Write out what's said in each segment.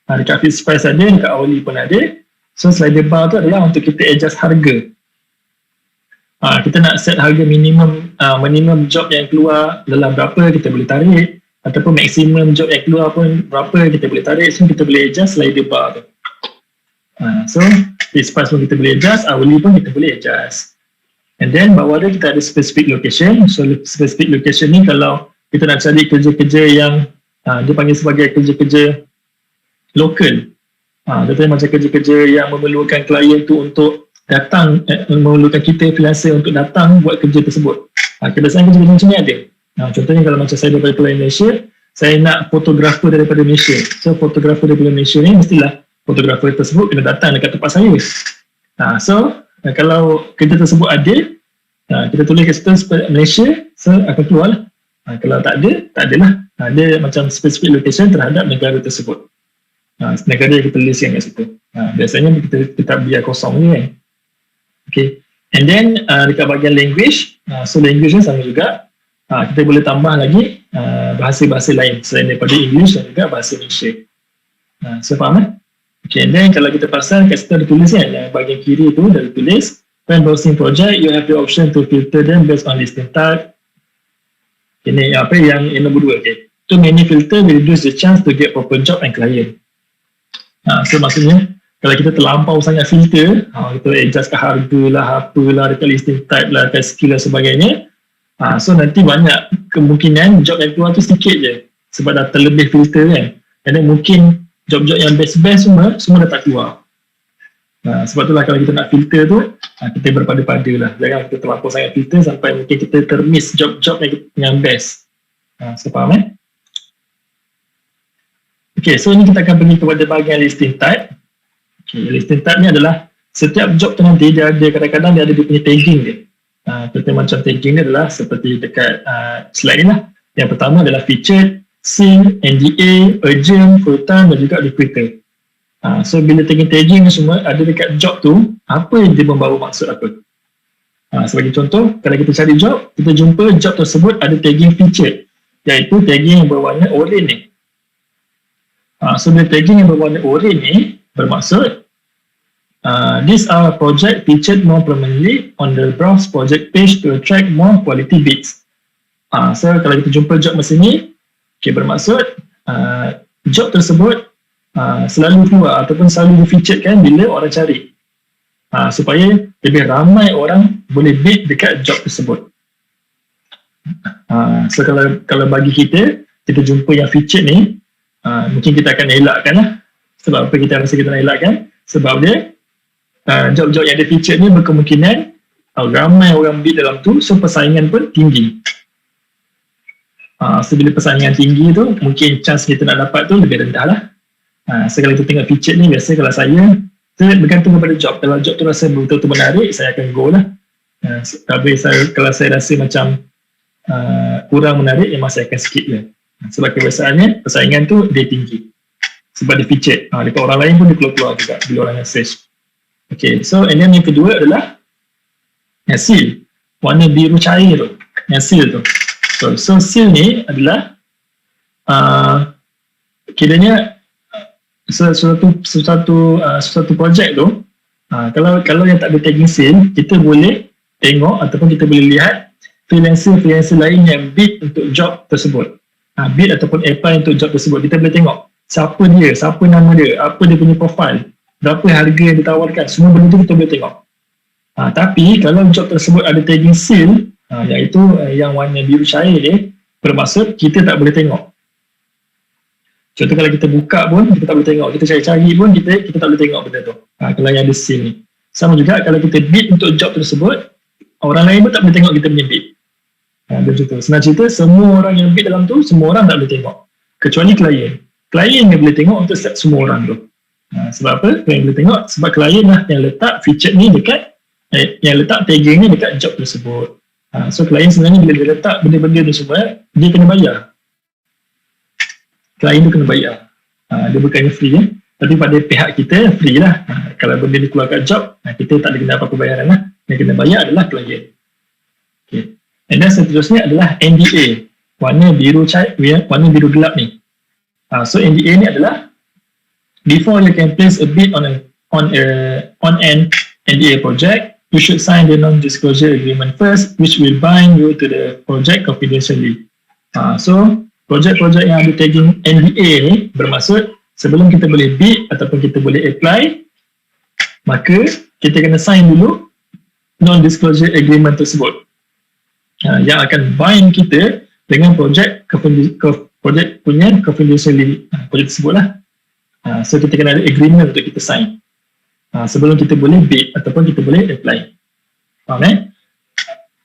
Dekat fixed price ada, dekat hourly pun ada. So slider bar tu adalah untuk kita adjust harga. Kita nak set harga minimum job yang keluar dalam berapa kita boleh tarik, ataupun maksimum job yang keluar pun berapa kita boleh tarik. So kita boleh adjust slider bar tu. So fixed price pun kita boleh adjust, hourly pun kita boleh adjust. And then bawah dia kita ada specific location. So specific location ni kalau kita nak cari kerja-kerja yang dia panggil sebagai kerja-kerja local. Contohnya macam kerja-kerja yang memerlukan klien tu untuk datang, memerlukan kita freelancer untuk datang buat kerja tersebut. Kebiasaan kerja macam ni ada. Contohnya kalau macam saya daripada Pulau Malaysia, saya nak fotografer daripada Malaysia. So fotografer daripada Malaysia ni mestilah fotografer tersebut kena datang dekat tempat saya. So kalau kerja tersebut ada, kita tulis kat situ Malaysia, so akan keluar lah. Kalau tak ada, tak adalah. Ada macam specific location terhadap negara tersebut. Negara yang kita listkan kat situ. Biasanya kita tetap biar kosong ni kan. Okay. And then dekat bahagian language, so language ni sama juga. Kita boleh tambah lagi bahasa-bahasa lain selain daripada English dan juga bahasa Malaysia. So faham kan? Okay, and then kalau kita pasang kat situ ada tulis kan, yang bahagian kiri tu dah tulis, when browsing project, you have the option to filter them based on listing type. Ini apa yang nombor 2, okay. To many filter will reduce the chance to get proper job and client. So maksudnya kalau kita terlampau sangat filter, kita adjust ke harga lah, apalah, dekat listing type lah, dekat skill dan sebagainya, so nanti banyak kemungkinan job yang keluar tu sikit je sebab dah terlebih filter kan. And then mungkin job-job yang best-best semua dah tak keluar. Sebab itulah kalau kita nak filter tu, kita berpada-pada lah. Jangan kita terlampau sangat filter sampai mungkin kita termiss job-job yang best. So faham Okay, so ini kita akan pergi kepada bahagian listing type. Okay, listing type ni adalah setiap job tu nanti dia ada, kadang-kadang dia ada dia punya tagging dia. Contoh macam tagging dia adalah seperti dekat slide ni lah. Yang pertama adalah featured, seen, NDA, urgent, full time dan juga recruiter. So bila tagging ni semua ada dekat job tu, apa yang dia membawa maksud apa? Sebagai contoh, kalau kita cari job, kita jumpa job tersebut ada tagging featured, iaitu tagging yang berwarna oranye ni. So bila tagging yang berwarna oranye ni bermaksud these are project featured more prominently on the browse project page to attract more quality bids. So kalau kita jumpa job macam ni, okay, bermaksud job tersebut selalu keluar ataupun selalu di-featuredkan bila orang cari, supaya lebih ramai orang boleh bid dekat job tersebut. So kalau bagi kita jumpa yang featured ni, mungkin kita akan elakkan lah. Sebab apa kita rasa kita nak elakkan? Sebab dia job-job yang ada featured ni berkemungkinan ramai orang bid dalam tu, so persaingan pun tinggi. So bila persaingan tinggi tu, mungkin chance kita nak dapat tu lebih rendah lah. So kalau kita tengok featured ni, biasa kalau saya bergantung kepada job. Kalau job tu rasa betul-betul menarik, saya akan go lah. Tapi kalau saya rasa macam kurang menarik, memang saya akan skip lah. Sebab kebiasaannya persaingan tu dia tinggi sebab dia featured. Dekat orang lain pun dia keluar-keluar juga bila orang yang search. Okay, so and then yang kedua adalah yang seal, warna biru cair tu, yang seal tu. So seal ni adalah kiranya suatu projek tu, kalau yang tak ada tagging seal, kita boleh tengok ataupun kita boleh lihat freelancer lain yang bid untuk job tersebut. Bid ataupun apply untuk job tersebut, kita boleh tengok siapa dia, siapa nama dia, apa dia punya profile, berapa harga yang ditawarkan, semua benda tu kita boleh tengok. Tapi kalau job tersebut ada tagging seal, iaitu yang warna biru cair ni, bermaksud kita tak boleh tengok. Contoh kalau kita buka pun kita tak boleh tengok, kita cari-cari pun kita tak boleh tengok benda tu. Kalau yang ada seal ni. Sama juga kalau kita bid untuk job tersebut, orang lain pun tak boleh tengok kita punya bid. Macam tu. Senang cerita, semua orang yang bid dalam tu, semua orang tak boleh tengok. Kecuali klien. Klien yang boleh tengok untuk semua orang tu. Sebab apa? Klien boleh tengok sebab klien lah yang letak featured ni dekat, yang letak tagging ni dekat job tersebut. So klien sebenarnya bila dia letak benda-benda ni semua, dia kena bayar. Klien tu kena bayar. Dia bukannya free ya. Tapi pada pihak kita free lah. Kalau benda ni keluar kat job, kita tak ada kena apa-apa bayaran lah. Yang kena bayar adalah klien. Okay. And then seterusnya adalah NDA, warna biru cair, warna biru gelap ni. So NDA ni adalah before you can place a bid on an NDA project, you should sign the non-disclosure agreement first, which will bind you to the project confidentially. So projek-projek yang ada tagging NDA ni bermaksud sebelum kita boleh bid ataupun kita boleh apply, maka kita kena sign dulu non-disclosure agreement tersebut yang akan bind kita dengan projek punya confidentiality projek tersebut lah. So kita kena ada agreement untuk kita sign sebelum kita boleh bid ataupun kita boleh apply. Faham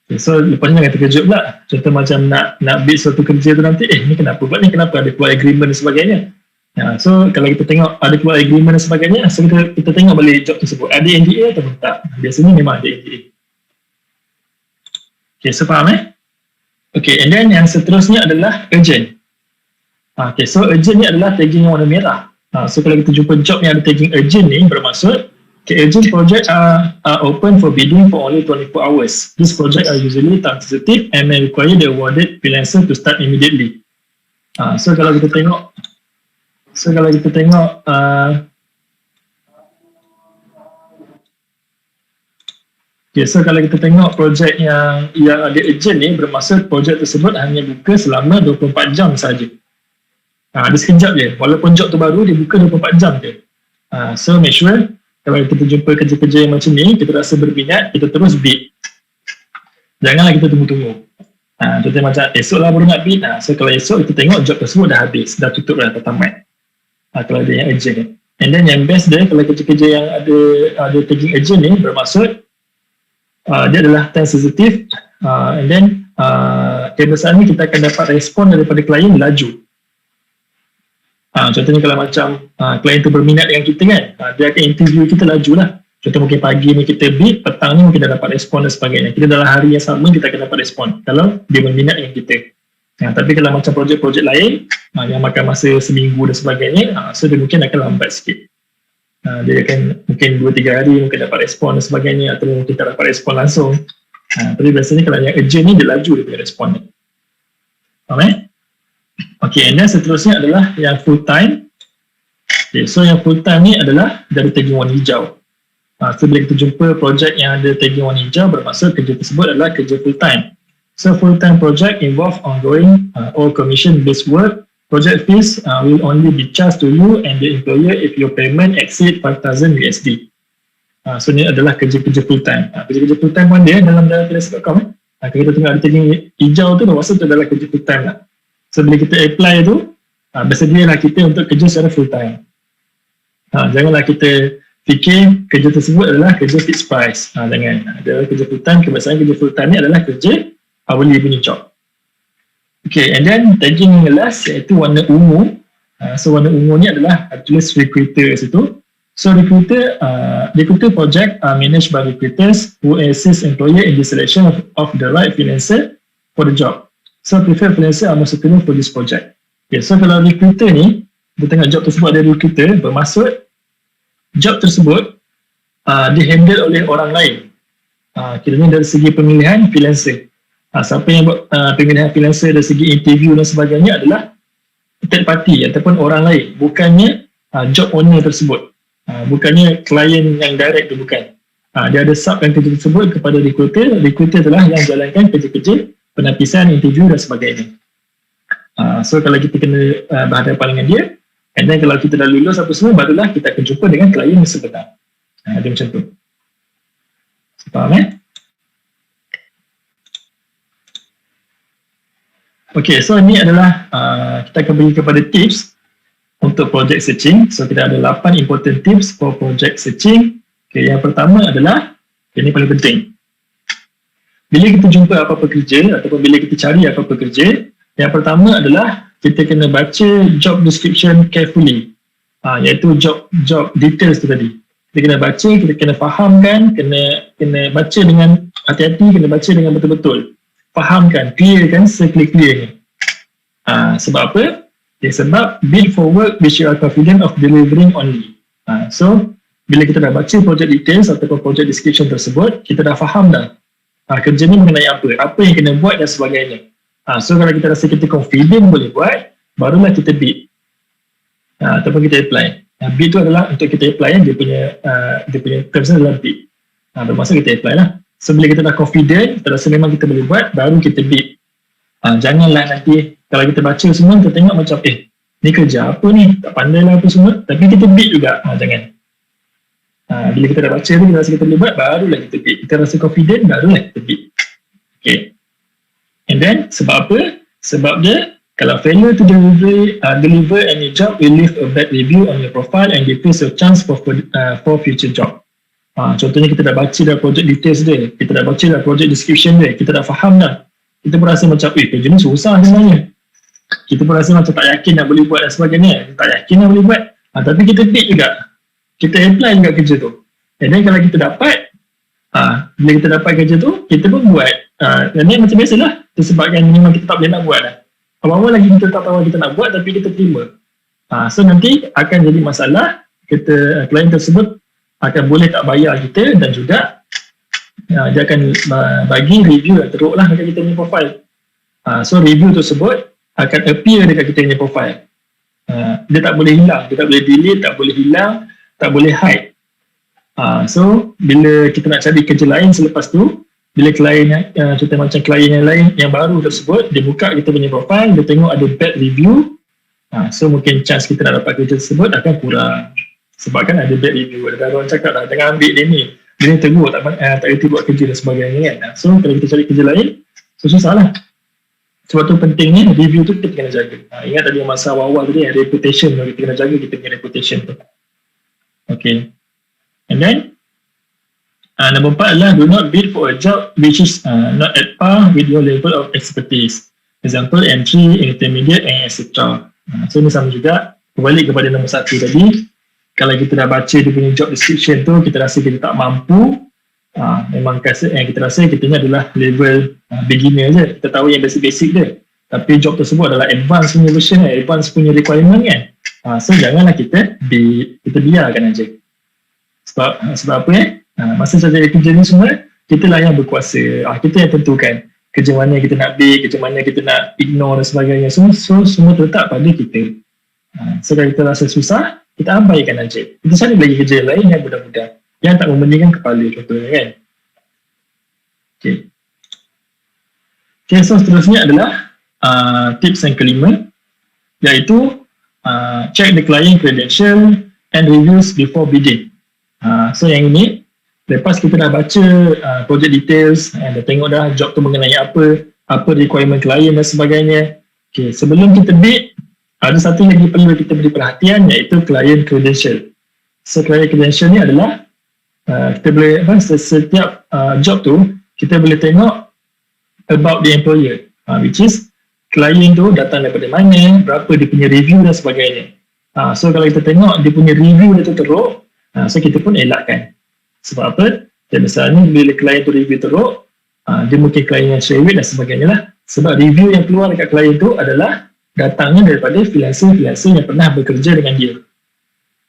Okay, so lepas ni jangan terkejut pula. Contoh macam nak bid suatu kerja tu nanti, ni kenapa buat ni, kenapa ada keluar agreement dan sebagainya. So kalau kita tengok ada keluar agreement dan sebagainya, so kita tengok balik job tersebut ada NDA atau tak. Biasanya memang ada NDA. Okay, so faham Okay, and then yang seterusnya adalah urgent. Okay, so urgent ni adalah tagging warna merah. So kalau kita jumpa job yang ada tagging urgent ni, bermaksud urgent project are open for bidding for only 24 hours. These projects are usually time sensitive and may require the awarded freelancer to start immediately. So kalau kita tengok so kalau kita tengok projek yang ada urgent ni, bermaksud projek tersebut hanya buka selama 24 jam saja. Dia sekejap je, walaupun job tu baru, dia buka 24 jam je. So make sure kalau kita jumpa kerja-kerja yang macam ni, kita rasa berminat, kita terus bid. Janganlah kita tunggu-tunggu. Contohnya macam esok lah baru nak bid. So kalau esok kita tengok job tersebut dah habis, dah tutup dah, dah tamat. Kalau ada yang urgent ni. And then yang best dia, kalau kerja-kerja yang ada tagging urgent ni, bermaksud dia adalah time sensitive, and then kebiasaan ni kita akan dapat respon daripada klien laju. Contohnya kalau macam klien tu berminat dengan kita kan, dia akan interview kita laju lah. Contoh mungkin pagi ni kita bid, petang ni mungkin dah dapat respon dan sebagainya. Kita dalam hari yang sama kita akan dapat respon kalau dia berminat dengan kita. Tapi kalau macam projek-projek lain yang makan masa seminggu dan sebagainya, so dia mungkin akan lambat sikit. Dia akan mungkin 2-3 hari mungkin dapat respon dan sebagainya, atau mungkin tak dapat respon langsung. Tapi biasanya kalau yang urgent ni dia laju dia punya respon ni. Faham Okay, and then seterusnya adalah yang full time. Okay, so yang full time ni adalah dari tagging warna hijau. So bila kita jumpa projek yang ada tagging warna hijau, bermaksud kerja tersebut adalah kerja full time. So full time project involve ongoing or commission based work. Project fees will only be charged to you and the employer if your payment exceed 5,000 USD. So ni adalah kerja-kerja full time. Kerja-kerja full time pun dia dalam freelance.com. Kalau kita tengok ada tagging hijau tu, bermaksud tu adalah kerja full time lah. So bila kita apply tu, bersedialah kita untuk kerja secara full time. Janganlah kita fikir kerja tersebut adalah kerja fixed price. Jangan. Adalah kerja full time, kebiasaan kerja full time ni adalah kerja hourly punya job. Okay, and then tagging yang last iaitu warna ungu. So warna ungu ni adalah tulis recruiter situ. So recruiter project are managed by recruiters who assist employer in the selection of the right freelancer for the job. So preferred freelancer are most suitable for this project. Okay, so kalau recruiter ni, kita tengok job tersebut ada recruiter, bermaksud job tersebut dihandle oleh orang lain. Kiranya dari segi pemilihan freelancer. Siapa yang buat pemilihan freelancer dari segi interview dan sebagainya adalah third party ataupun orang lain, bukannya job owner tersebut, bukannya klien yang direct tu, bukan. Dia ada subkan kerja tersebut kepada recruiter. Recruiter itulah yang jalankan kerja-kerja penapisan, interview dan sebagainya. So kalau kita kena berhadapan dengan dia, and then kalau kita dah lulus apa semua, barulah kita akan jumpa dengan klien yang sebenar. Dia macam tu. Faham Okay, so ini adalah kita akan bagi kepada tips untuk project searching. So kita ada 8 important tips for project searching. Okay, yang pertama adalah, ini paling penting. Bila kita jumpa apa-apa kerja ataupun bila kita cari apa-apa kerja, yang pertama adalah kita kena baca job description carefully. Iaitu job details tu tadi. Kita kena baca, kita kena fahamkan, kena baca dengan hati-hati, kena baca dengan betul-betul. Fahamkan, clearkan seclear-clearnya. Sebab apa? Sebab bid for work which you are confident of delivering only. So, bila kita dah baca project details ataupun project description tersebut, kita dah faham dah kerja ni mengenai apa yang kena buat dan sebagainya. So kalau kita rasa kita confident boleh buat, barulah kita bid ataupun kita apply. Bid tu adalah untuk kita apply, dia punya terms adalah bid. Bermaksud kita apply lah. So bila kita dah confident, kita rasa memang kita boleh buat, baru kita bid. Janganlah nanti kalau kita baca semua, kita tengok macam ni kerja apa ni, tak pandai lah apa semua, tapi kita bid juga. Jangan. Bila kita dah baca tu, kita rasa kita boleh buat, barulah kita bid. Kita rasa confident, barulah kita bid. Okay. And then, sebab apa? Sebab dia, kalau failure to deliver any job will leave a bad review on your profile and give you a chance for future job. Contohnya kita dah baca dah project details dia, kita dah baca dah project description dia, kita dah faham dah. Kita pun rasa macam, kerja ni susah sebenarnya. Kita pun rasa macam tak yakin nak boleh buat dan sebagainya. Tak yakin nak boleh buat. Tapi kita bid juga. Kita apply juga kerja tu. And then kalau kita dapat, bila kita dapat kerja tu, kita pun buat. Dan ni macam biasalah. Disebabkan memang kita tak boleh nak buat dah. Awal-awal lagi kita tak tahu kita nak buat, tapi kita terima. So nanti akan jadi masalah, klien tersebut akan boleh tak bayar kita, dan juga dia akan bagi review yang teruk lah dekat kita punya profile. So review tersebut akan appear dekat kita punya profile. Dia tak boleh hilang, dia tak boleh delete, tak boleh hilang, tak boleh hide. So bila kita nak cari kerja lain selepas tu, bila klien kita macam klien yang lain yang baru tersebut, dia buka kita punya profile, dia tengok ada bad review, so mungkin chance kita nak dapat kerja tersebut akan kurang. Sebab kan ada bad review, ada orang cakap lah, jangan ambil dia ni teruk, tak reti buat kerja dan sebagainya kan. So kalau kita cari kerja lain, susah lah. Sebab tu pentingnya review tu kita kena jaga. Ingat tadi masa awal-awal tadi, reputation, kita kena jaga kita punya reputation tu. Okay. And then number 4 adalah do not bid for a job which is not at par with your level of expertise. Example, entry, intermediate, and etc. So ni sama juga, berbalik kepada nombor 1 tadi. Kalau kita dah baca dia punya job description tu, kita rasa kita tak mampu, memang kita rasa kita ni adalah level beginner je, kita tahu yang basic-basic dia. Tapi job tersebut adalah advanced punya version, advanced punya requirement kan. So janganlah kita biarkan aja. Sebab apa masa saya kerja ni semua, kita lah yang berkuasa. Kita yang tentukan kerja mana kita nak bid, kerja mana kita nak ignore dan sebagainya. So semua terletak pada kita. So kalau kita rasa susah, kita abaikan aja. Kita cari lagi kerja lain yang mudah-mudah, yang tak memeningkan kepala contohnya kan. Okay, so seterusnya adalah tips yang kelima, iaitu check the client credential and reviews before bidding. So yang ini, lepas kita dah baca project details, dah tengok dah job tu mengenai apa requirement klien dan sebagainya. Okay, sebelum kita bid, ada satu lagi perlu kita beri perhatian, iaitu client credential. So client credential ni adalah kita boleh, setiap job tu kita boleh tengok about the employer, which is klien tu datang daripada mana, berapa dia punya review dan sebagainya. So kalau kita tengok dia punya review dia tu teruk, so kita pun elakkan. Sebab apa? Dan misalnya bila klien tu review teruk, dia mungkin klien yang share dan sebagainya lah. Sebab review yang keluar dekat klien tu adalah datangnya daripada freelancer yang pernah bekerja dengan dia.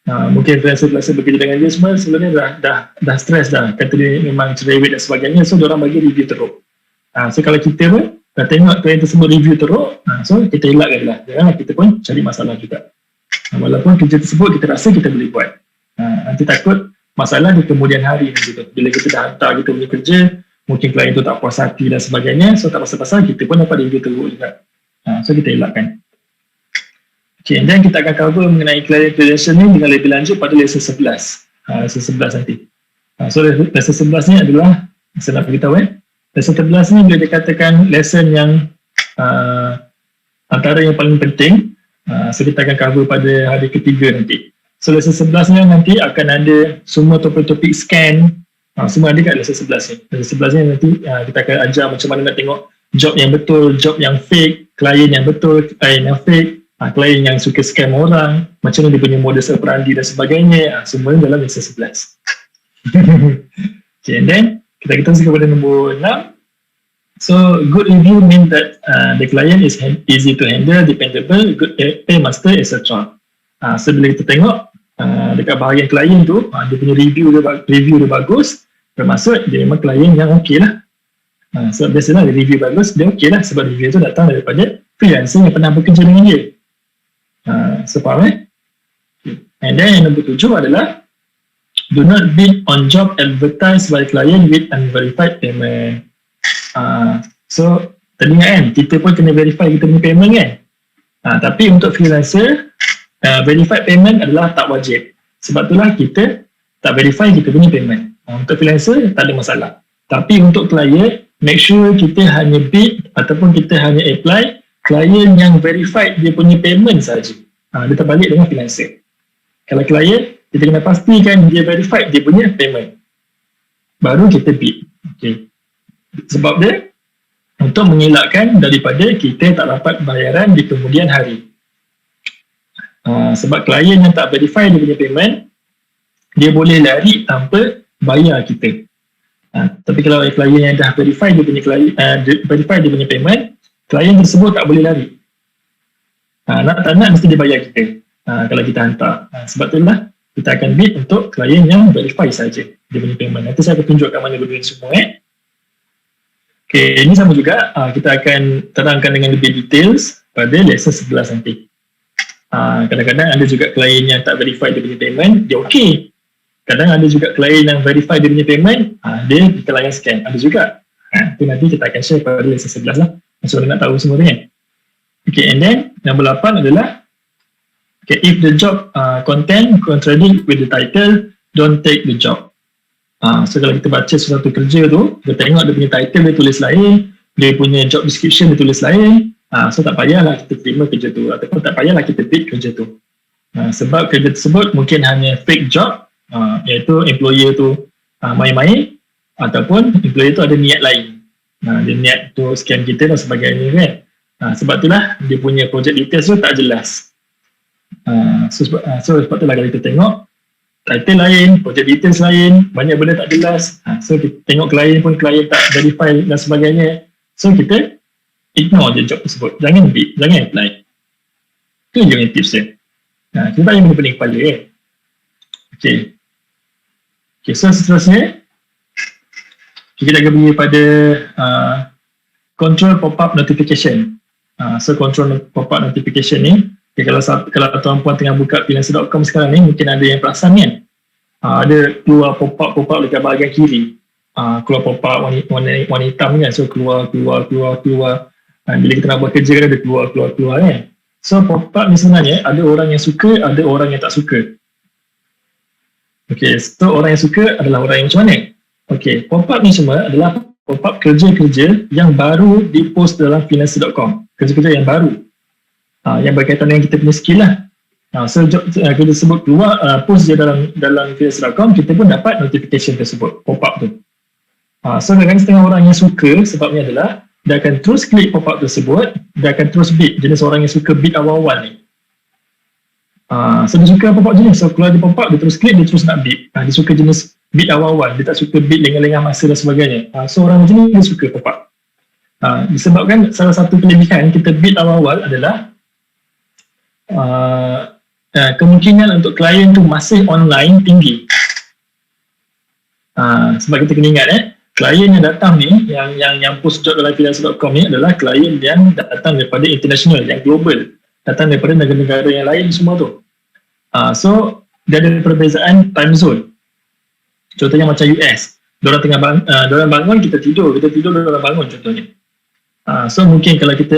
Mungkin freelancer bekerja dengan dia semua sebenarnya dah stres dah, kata dia memang cerewet dan sebagainya, so diorang bagi review teruk. So kalau kita pun dah tengok klien tersebut review teruk, so kita elakkan lah, janganlah kita pun cari masalah juga. Walaupun kerja tersebut kita rasa kita boleh buat, nanti takut masalah di kemudian hari gitu. Bila kita dah hantar kita punya kerja, mungkin klien tu tak puas hati dan sebagainya, so tak pasal-pasal kita pun dapat review teruk juga. So kita elakkan. Okay, and then kita akan cover mengenai client credential ni dengan lebih lanjut pada lesson 11. Lesson 11 nanti. So lesson 11 ni adalah, saya nak beritahu lesson 11 ni boleh dikatakan lesson yang antara yang paling penting. So kita akan cover pada hari ketiga nanti. So lesson 11 ni nanti akan ada semua topik-topik scan, semua ada kat lesson 11 ni. Lesson 11 ni nanti kita akan ajar macam mana nak tengok job yang betul, job yang fake, klien yang betul, klien yang fake, klien yang suka scam orang, macam mana dia punya modus operandi dan sebagainya, semuanya dalam lesson 11. Okay, and then kita terus kepada nombor 6. So good review mean that the client is easy to handle, dependable, good paymaster, etc. So bila kita tengok dekat bahagian klien tu, dia punya review dia bagus, bermaksud dia memang klien yang okey lah. So biasalah review bagus, dia okey lah, sebab review tu datang daripada freelancer yang pernah bekerja dengan dia. So faham And then yang nombor 7 adalah do not bid on job advertised by client with unverified payment. So tadi ingat kan, kita pun kena verify kita punya payment kan. Tapi untuk freelancer, verified payment adalah tak wajib. Sebab itulah kita tak verify kita punya payment. Untuk freelancer tak ada masalah. Tapi untuk client, make sure kita hanya bid ataupun kita hanya apply client yang verified dia punya payment saja. Dia terbalik dengan freelancer. Kalau client, kita kena pastikan dia verified dia punya payment. Baru kita bid. Okay. Sebab dia, untuk mengelakkan daripada kita tak dapat bayaran di kemudian hari. Sebab klien yang tak verify dia punya payment, dia boleh lari tanpa bayar kita. Tapi kalau klien yang dah verify dia punya verify dia punya payment, klien tersebut tak boleh lari. Nak tak nak mesti dia bayar kita kalau kita hantar. Sebab itulah kita akan bid untuk klien yang verify saja dia punya payment. Nanti saya akan tunjukkan mana benda ni semua. Okay, ini sama juga, kita akan terangkan dengan lebih details pada lesson 11 nanti. Kadang-kadang ada juga klien yang tak verify dia punya payment, dia okey. Kadang ada juga klien yang verify dia punya payment, dia kita layan scam. Ada juga. Itu nanti kita akan share pada lesson 11 lah. So, nak tahu semua tu kan. Okay, and then, nombor 8 adalah, okay, if the job content contradict with the title, don't take the job. So kalau kita baca sesuatu kerja tu, kita tengok dia punya title dia tulis lain, dia punya job description dia tulis lain, so tak payahlah kita terima kerja tu, ataupun tak payahlah kita bid kerja tu. Sebab kerja tersebut mungkin hanya fake job, iaitu employer tu main-main, ataupun employer tu ada niat lain. Dia niat tu scam kita dan sebagainya kan. Sebab itulah dia punya project details tu tak jelas. So sebab itulah kalau kita tengok title lain, project details lain, banyak benda tak jelas. So kita tengok klien pun klien tak verify dan sebagainya. So kita ignore je job tersebut. Jangan bid, jangan apply. Itu je yang tips dia. Kita tak payah benda pening kepala kan. Okay, so seterusnya kita akan pergi pada control pop-up notification. So control pop-up notification ni, okay, kalau tuan-puan tengah buka freelancer.com sekarang ni, mungkin ada yang perasan kan, ada keluar pop-up dekat bahagian kiri, keluar pop-up warna hitam kan, so keluar. Bila kita nak buat kerja kan ada keluar kan. So pop-up ni sebenarnya ada orang yang suka, ada orang yang tak suka. Okay, so orang yang suka adalah orang yang macam mana? Okay, pop-up ni semua adalah pop-up kerja-kerja yang baru di-post dalam freelancer.com, kerja-kerja yang baru. Yang berkaitan dengan kita punya skill lah. So kita sebut keluar, post je dalam freelancer.com, kita pun dapat notification tersebut, pop-up tu. So kadang-kadang setengah orang yang suka, sebabnya adalah dia akan terus klik pop-up tersebut, dia akan terus bid, jenis orang yang suka bid awal-awal ni. So dia suka pop-up jenis, so keluar dia pop-up, dia terus klik, dia terus nak bid. Dia suka jenis bid awal-awal, dia tak suka bid lengah-lengah masa dan sebagainya. So orang macam ni dia suka pop-up. Disebabkan salah satu kelebihan kita bid awal-awal adalah kemungkinan untuk klien tu masih online tinggi. Sebab kita kena ingat klien yang datang ni, yang post job dalam freelancer.com ni adalah klien yang datang daripada international, yang global, datang daripada negara-negara yang lain semua tu. So dia ada perbezaan time zone. Contohnya macam US, diorang bangun, kita tidur diorang bangun contohnya. So mungkin kalau kita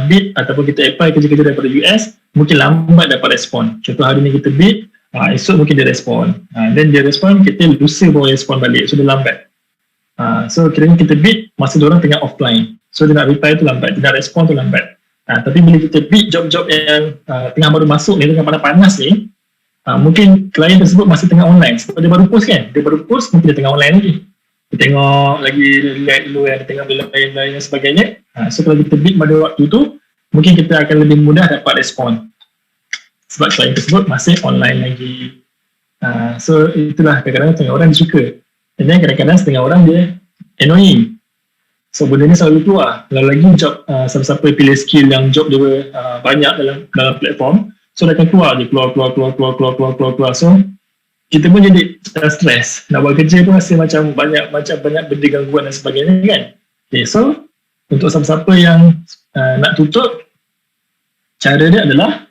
bid ataupun kita apply kerja-kerja daripada US, mungkin lambat dapat respon. Contoh hari ni kita bid, esok mungkin dia respon, then dia respon, kita lusa baru respon balik, so dia lambat. So kiranya kita bid masa diorang tengah offline, so dia nak reply tu lambat, dia nak respon tu lambat. Tapi bila kita bid job-job yang tengah baru masuk ni, tengah panas-panas ni, mungkin klien tersebut masih tengah online, sebab dia baru post kan, mungkin dia tengah online lagi. Kita tengok lagi, lihat dulu yang dia tengok lain-lain dan sebagainya. So kalau kita bid pada waktu tu, mungkin kita akan lebih mudah dapat respon, sebab klien tersebut masih online lagi. So itulah kadang-kadang setengah orang dia suka, dan kadang-kadang setengah orang dia annoying. So benda ni selalu keluar. Kalau lagi job, siapa-siapa pilih skill yang job dia banyak dalam platform, so dia akan keluar je, keluar. So kita pun jadi stres, nak buat kerja pun rasa macam banyak benda gangguan dan sebagainya kan. Okay, so untuk siapa-siapa yang nak tutup, cara dia adalah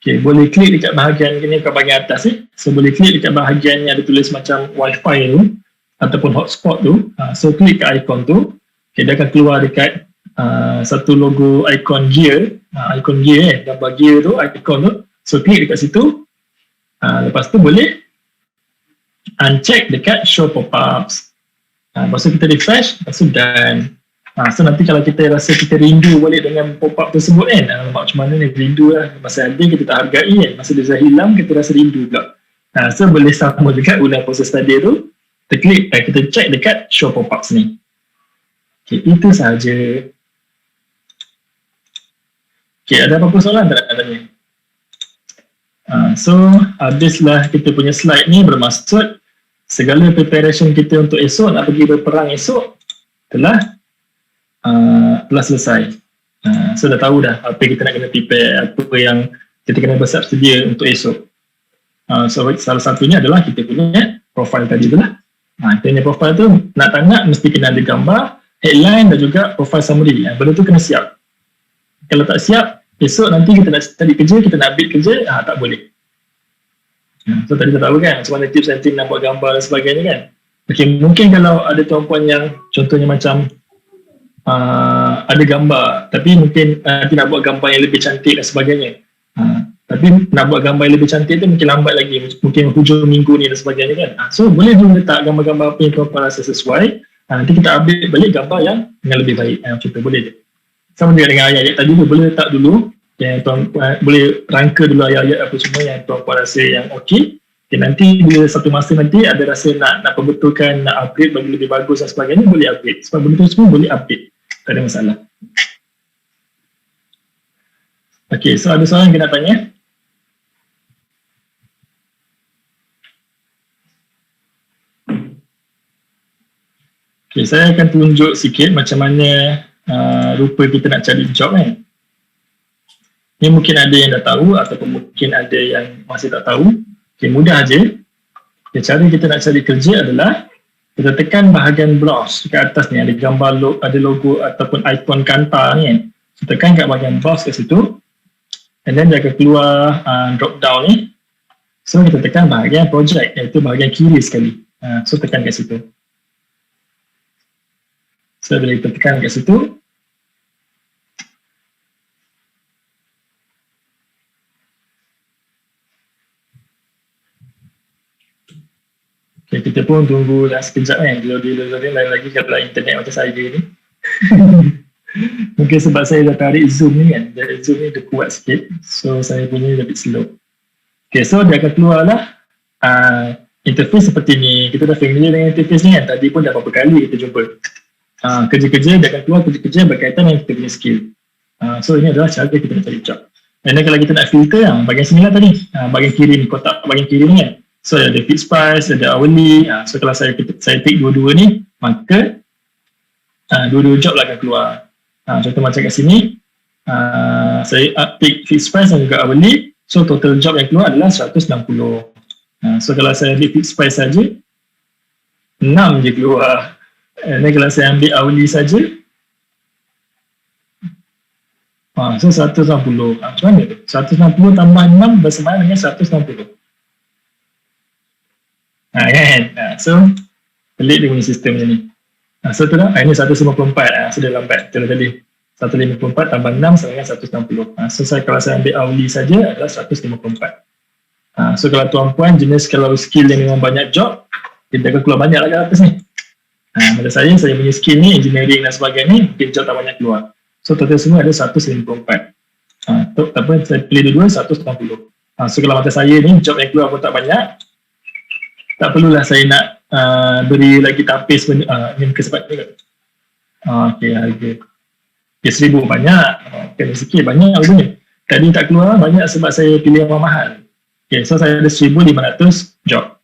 Okay, boleh klik dekat bahagian ni, kat bahagian atas ni. So boleh klik dekat bahagian yang ada tulis macam wifi tu ataupun hotspot tu. So klik kat ikon tu. Okay, dia akan keluar dekat satu logo ikon gear, gambar gear tu, ikon tu. So klik dekat situ. Lepas tu boleh uncheck dekat show pop-ups. Lepas tu kita refresh, lepas tu done. So nanti kalau kita rasa kita rindu balik dengan pop-up tersebut kan, macam mana ni, rindu lah, masa ada kita tak hargai kan, masa dia dah hilang kita rasa rindu pula. So boleh sama dekat ulang proses tadi tu, kita klik, kita check dekat show pop-ups ni. Okay, itu sahaja. Okay, ada apa-apa soalan tak nak tanya? So habislah kita punya slide ni, bermaksud segala preparation kita untuk esok, nak pergi berperang esok telah selesai. So dah tahu dah apa kita nak kena prepare, apa yang kita kena bersiap sedia untuk esok. So salah satunya adalah kita punya profile tadi tu lah. Kita punya profile tu nak tak nak mesti kena ada gambar, headline dan juga profile summary. Benda tu kena siap. Kalau tak siap, esok nanti kita nak cari kerja, kita nak update kerja, tak boleh. So tadi kita tahu kan macam mana tips and trick nak buat gambar dan sebagainya kan. Okay, mungkin kalau ada tuan-puan yang contohnya macam ada gambar tapi mungkin nak buat gambar yang lebih cantik dan sebagainya, tapi nak buat gambar yang lebih cantik tu mungkin lambat lagi, mungkin hujung minggu ni dan sebagainya kan. So boleh dulu letak gambar-gambar apa yang tuan-puan rasa sesuai, nanti kita update balik gambar yang lebih baik. Macam tu boleh je. Sama juga dengan ayat-ayat tadi tu, boleh letak dulu yang tuan-puan, boleh rangka dulu ayat-ayat apa semua yang tuan-puan rasa yang okey. Okay, nanti bila satu masa nanti ada rasa nak perbetulkan, nak upgrade bagi lebih bagus dan sebagainya, boleh upgrade. Sebab benda tu semua boleh update, tak ada masalah. Okay, so ada soalan yang nak tanya? Okay, saya akan tunjuk sikit macam mana rupa kita nak cari job kan. Ni mungkin ada yang dah tahu ataupun mungkin ada yang masih tak tahu. Okay, mudah je. Okay, cara kita nak cari kerja adalah kita tekan bahagian browse kat atas ni, ada gambar ada logo ataupun ikon Kantar ni kan. So tekan kat bahagian browse kat situ, and then dia akan keluar drop down ni. So kita tekan bahagian project, iaitu bahagian kiri sekali. So tekan kat situ. So bila kita tekan kat situ, okay, kita pun tunggu dah sekejap kan, loading lain lagi kalau internet macam saya ni. Mungkin sebab saya dah tarik zoom ni kan, zoom ni dia kuat sikit, so saya punya lebih slow. Okay, so dia akan keluar lah interface seperti ni. Kita dah familiar dengan interface ni kan, tadi pun dah berapa kali kita jumpa. Kerja-kerja, dia akan keluar kerja-kerja berkaitan dengan kita punya skill. So ini adalah cara kita nak cari job. Dan kalau kita nak filter, bahagian sini lah tadi, bahagian kiri ni, kotak bahagian kiri ni kan. So ada fixed price, ada hourly. So kalau saya take dua-dua ni, maka dua-dua job lah akan keluar. Contoh macam kat sini, saya take fixed price dan juga hourly. So total job yang keluar adalah 160. So kalau saya ambil fixed price saja, 6 je keluar. Dan kalau saya ambil hourly saja, so 160. Macam mana tu? 160 tambah 6 bersama dengan 160. Kan? So pelik dia punya sistem macam ni. So tu lah, ini 154. So dia lambat. Betul tadi 154 tambah 6 sama dengan 160. So kalau saya ambil hourly saja adalah 154. So kalau tuan-puan jenis kalau skill yang memang banyak job, kita akan keluar banyak lah kat atas ni. Pada saya punya skill ni engineering dan sebagainya, mungkin job tak banyak keluar. So total semua ada 154. Tak apa, saya pilih dua-dua 160. So kalau mata saya ni job yang keluar pun tak banyak, tak perlulah saya nak beri lagi tapis ni kesempatan juga. Okay, harga okay, 1000 banyak, kena sikit banyak harganya. Tadi tak keluar banyak sebab saya pilih yang mahal. Okay, so saya ada 1500 job.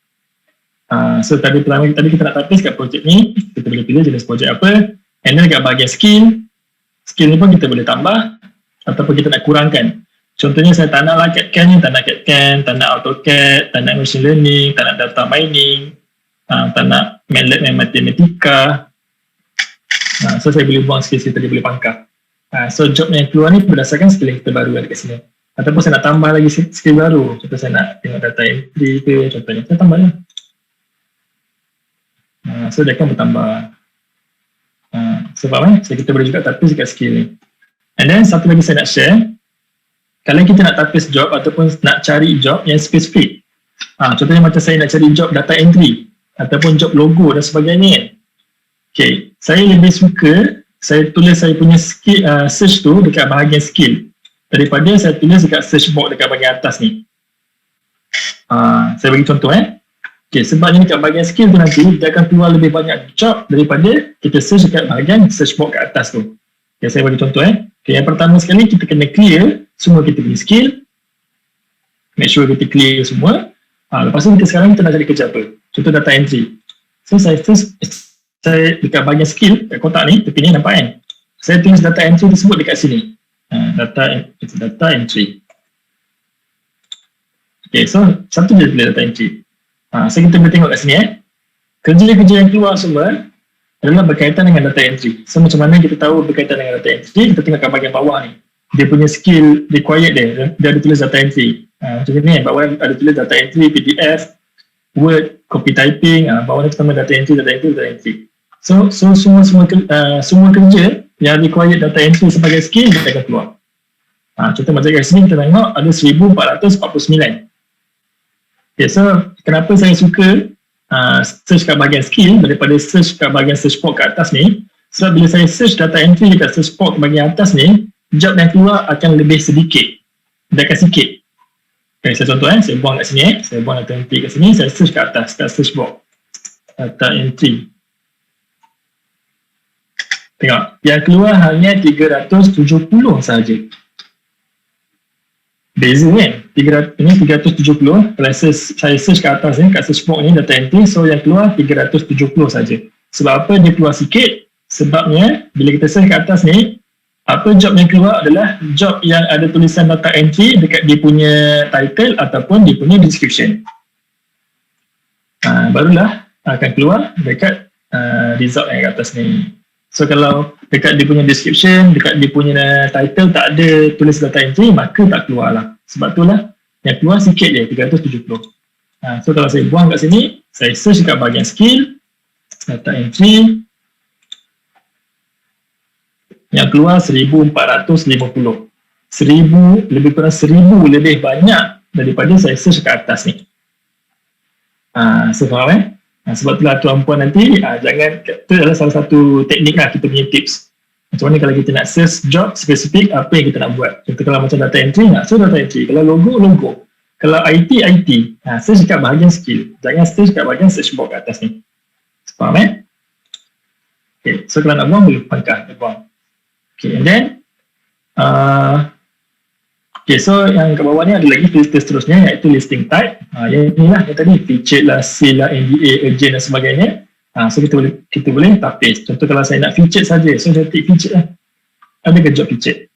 So tadi kita nak tapis kat projek ni, kita boleh pilih jenis projek apa, and then kat bahagian skill ni pun kita boleh tambah ataupun kita nak kurangkan. Contohnya saya tak nak lah CAD-CAM ni, tak nak CAD-CAM, tak nak AutoCAD, tak nak machine learning, tak nak data mining, tak nak MATLAB dan matematika. So saya boleh buang skill tadi, boleh pangkal. So job yang keluar ni berdasarkan skill yang kita baru ada kat sini. Ataupun saya nak tambah lagi skill baru. Contoh saya nak tengok data entry ke contohnya. Saya tambah lah. So dia akan bertambah. Sebab so kita boleh juga tapis dekat skill ni. And then satu lagi saya nak share. Kalau kita nak tapis job ataupun nak cari job yang spesifik. Contohnya macam saya nak cari job data entry ataupun job logo dan sebagainya. Okay, saya lebih suka saya tulis saya punya skill, search tu dekat bahagian skill daripada saya tulis dekat search box dekat bahagian atas ni. Saya bagi contoh Okay, sebabnya dekat bahagian skill tu nanti dia akan keluar lebih banyak job daripada kita search dekat bahagian search box kat atas tu. Okay, saya bagi contoh Okay, yang pertama sekali kita kena clear semua kita punya skill. Make sure kita clear semua. Lepas tu kita sekarang kita nak cari kerja apa. Contoh data entry. So saya dekat bahagian skill kat kotak ni tepi ni nampak kan. Saya tulis data entry tersebut dekat sini. Data entry. Okay, so satu je tulis data entry. So kita boleh tengok kat sini kerja-kerja yang keluar semua adalah berkaitan dengan data entry. So macam mana kita tahu berkaitan dengan data entry? Kita tengok kat bahagian bawah ni. Dia punya skill required dia ada tulis data entry. Macam ni bawah ada tulis data entry, PDF, Word, copy typing, bawah ni pertama data entry. So semua kerja yang required data entry sebagai skill dia akan keluar. Contoh macam kat sini kita tengok ada 1449. Okay, so kenapa saya suka search kat bahagian skill daripada search kat bahagian search box kat atas ni? Sebab bila saya search data entry dekat search box bahagian atas ni, job yang keluar akan lebih sedikit. Dia akan sikit. Okay, saya contoh saya buang kat sini saya buang data entry kat sini, saya search kat atas, kat search box data entry. Tengok, yang keluar hanya 370 sahaja. Beza kan? Ini 370. Kalau saya search kat atas ni, kat search box ni data entry, so yang keluar 370 sahaja. Sebab apa dia keluar sikit? Sebabnya bila kita search kat atas ni, apa job yang keluar adalah job yang ada tulisan data entry dekat dia punya title ataupun dia punya description. Barulah akan keluar dekat result yang kat atas ni. So kalau dekat dia punya description, dekat dia punya title tak ada tulis data entry, maka tak keluar lah. Sebab itulah yang keluar sikit je, 370. So kalau saya buang kat sini, saya search dekat bahagian skill, data entry, yang keluar 1450. 1000, lebih kurang 1000 lebih banyak daripada saya search kat atas ni. So faham sebab itulah tuan-puan nanti jangan, itu adalah salah satu teknik lah kita punya tips. Macam mana kalau kita nak search job spesifik, apa yang kita nak buat. Contoh kalau macam data entry, nak search data entry. Kalau logo. Kalau IT, search kat bahagian skill. Jangan search kat bahagian search box kat atas ni. Faham Okay, so kalau nak buang, boleh pangkah, buang. Okay, and then okay, so yang kat bawah ni ada lagi filter seterusnya iaitu listing type. Yang inilah yang tadi featured lah, seal lah, NDA, urgent dan sebagainya. So kita boleh tapis. Contoh kalau saya nak featured saja, so saya tik featured lah. Ada ke job featured?